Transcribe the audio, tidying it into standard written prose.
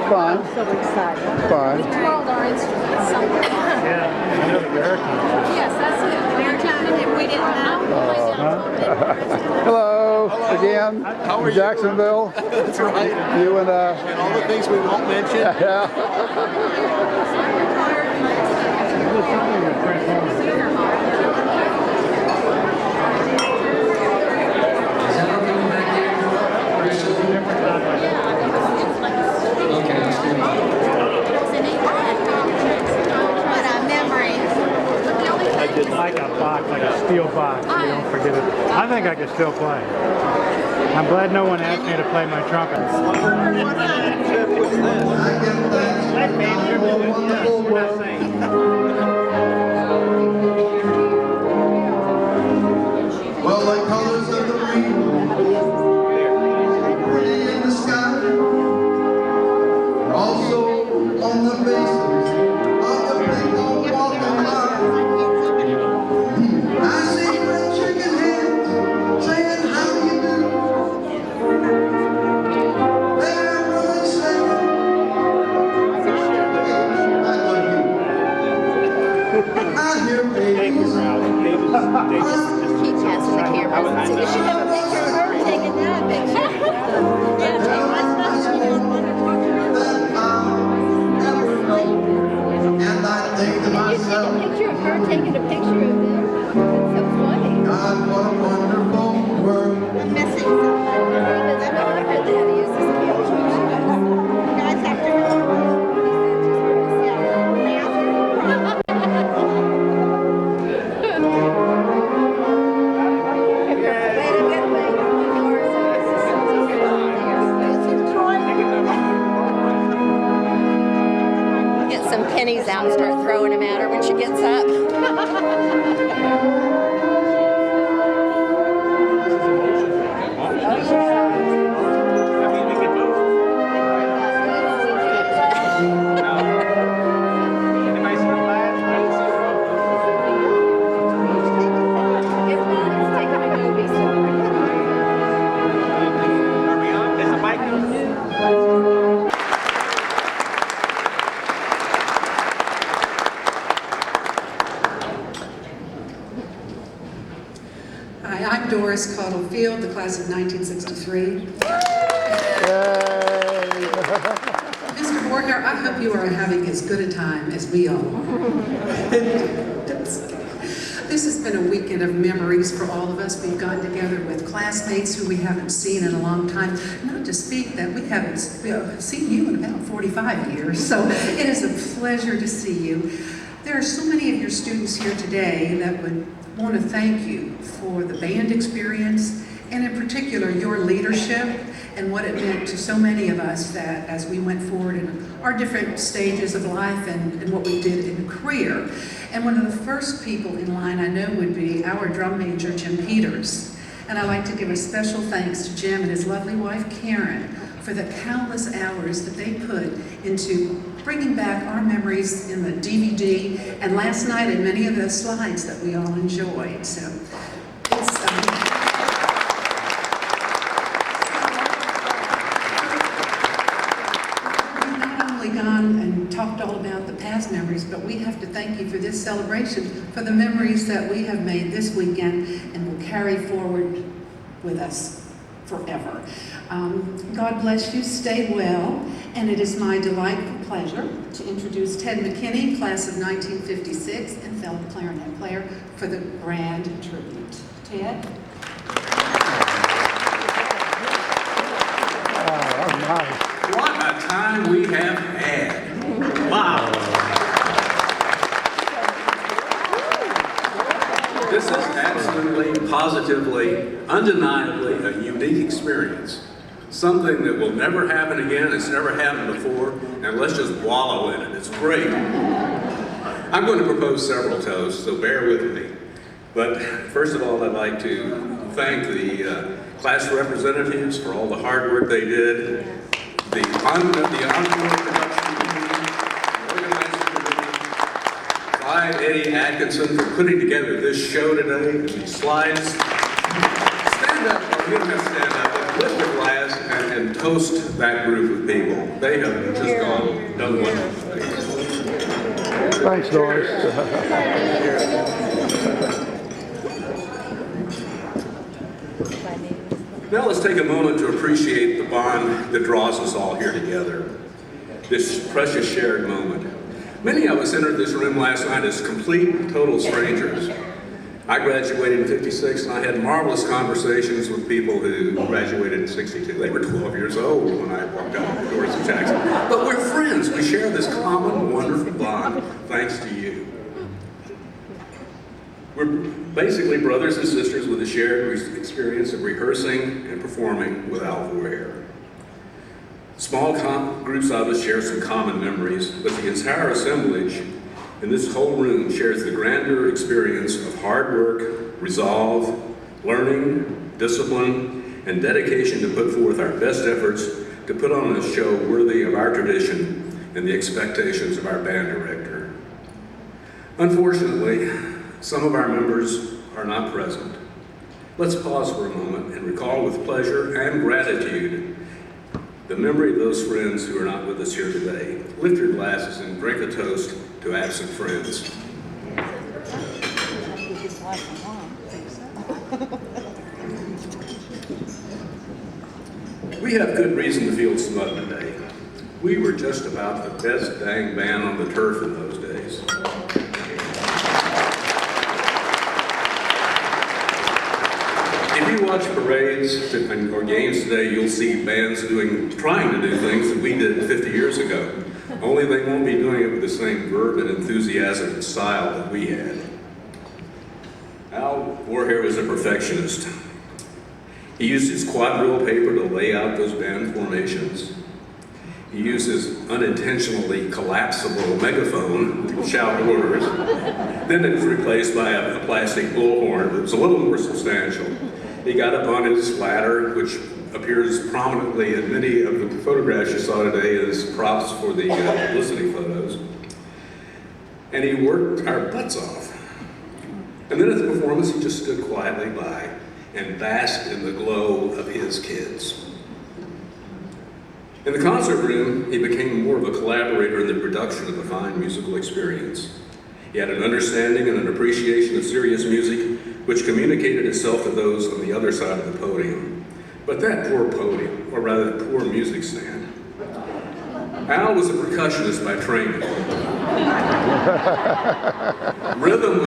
Fun. So excited. Fun. Tomorrow our instruments. Yeah, I know the baritone. Yes, that's it. Baritone, if we didn't know. Hello again. How are you? Jacksonville. That's right. You and And all the things we won't mention. yeah. What a memory. Like a box, like a steel box. You don't forget it. I think I can still play. I'm glad no one asked me to play my trumpet. Well, the colors of the rainbow, pretty in the sky, are also on the faces of the people walking by. I see red chicken heads saying how you do. They're really saying, I love you. I hear babies. Keep passing the camera. You should have a picture of her taking that picture. And I think to myself, Picture of her taking a picture of them. That's so funny. God, what a wonderful world. I'm missing something. I know I heard that. He uses the camera. Guys have to get some pennies out and start throwing them at her when she gets up. Hi, I'm Doris Caudle Field, the class of 1963. Mr. Borger, I hope you are having as good a time as we all are. This has been a weekend of memories for all of us. We've gotten together with classmates who we haven't seen in a long time. Not to speak that we haven't seen you in about 45 years, so it is a pleasure to see you. There are so many of your students here today that would want to thank you for the band experience, and in particular your leadership and what it meant to so many of us that as we went forward in our different stages of life and what we did in a career. And one of the first people in line I know would be our drum major, Jim Peters. And I'd like to give a special thanks to Jim and his lovely wife, Karen, for the countless hours that they put into bringing back our memories in the DVD and last night in many of the slides that we all enjoyed. So it's we've not only gone and talked all about the past memories, but we have to thank you for this celebration for the memories that we have made this weekend and will carry forward with us forever. God bless you, stay well, and it is my delightful pleasure to introduce Ted McKinney, class of 1956, and fellow clarinet player, for the grand tribute. Ted? Oh, nice. What a time we have had. Wow. This is absolutely, positively, undeniably a unique experience. Something that will never happen again, it's never happened before, and let's just wallow in it. It's great. I'm going to propose several toasts, so bear with me. But first of all, I'd like to thank the class representatives for all the hard work they did, the encore production team, the organizing committee, Clyde Eddie Atkinson for putting together this show today, and these slides. Stand up, or you don't have to stand up, but lift your glass and toast that group of people. They have just done wonderful things. Thanks, Doris. Now let's take a moment to appreciate the bond that draws us all here together. This precious shared moment. Many of us entered this room last night as complete and total strangers. I graduated in '56 and I had marvelous conversations with people who graduated in '62. They were 12 years old when I walked out the doors of Jackson. But we're friends. We share this common, wonderful bond thanks to you. We're basically brothers and sisters with a shared experience of rehearsing and performing with Al Vorher. Small groups of us share some common memories, but the entire assemblage in this whole room shares the grander experience of hard work, resolve, learning, discipline, and dedication to put forth our best efforts to put on a show worthy of our tradition and the expectations of our band director. Unfortunately, some of our members are not present. Let's pause for a moment and recall with pleasure and gratitude the memory of those friends who are not with us here today. Lift your glasses and drink a toast to absent friends. We have good reason to feel smug today. We were just about the best dang band on the turf in those days. If you watch parades or games today, you'll see bands trying to do things that we did 50 years ago. Only they won't be doing it with the same verve and enthusiasm and style that we had. Al Vorher was a perfectionist. He used his quadrille paper to lay out those band formations. He used his unintentionally collapsible megaphone to shout orders. Then it was replaced by a plastic bullhorn that was a little more substantial. He got up on his ladder, which appears prominently in many of the photographs you saw today as props for the publicity photos. And he worked our butts off. And then at the performance, he just stood quietly by and basked in the glow of his kids. In the concert room, he became more of a collaborator in the production of a fine musical experience. He had an understanding and an appreciation of serious music, which communicated itself to those on the other side of the podium. But that poor podium, or rather that poor music stand. Al was a percussionist by training. Rhythm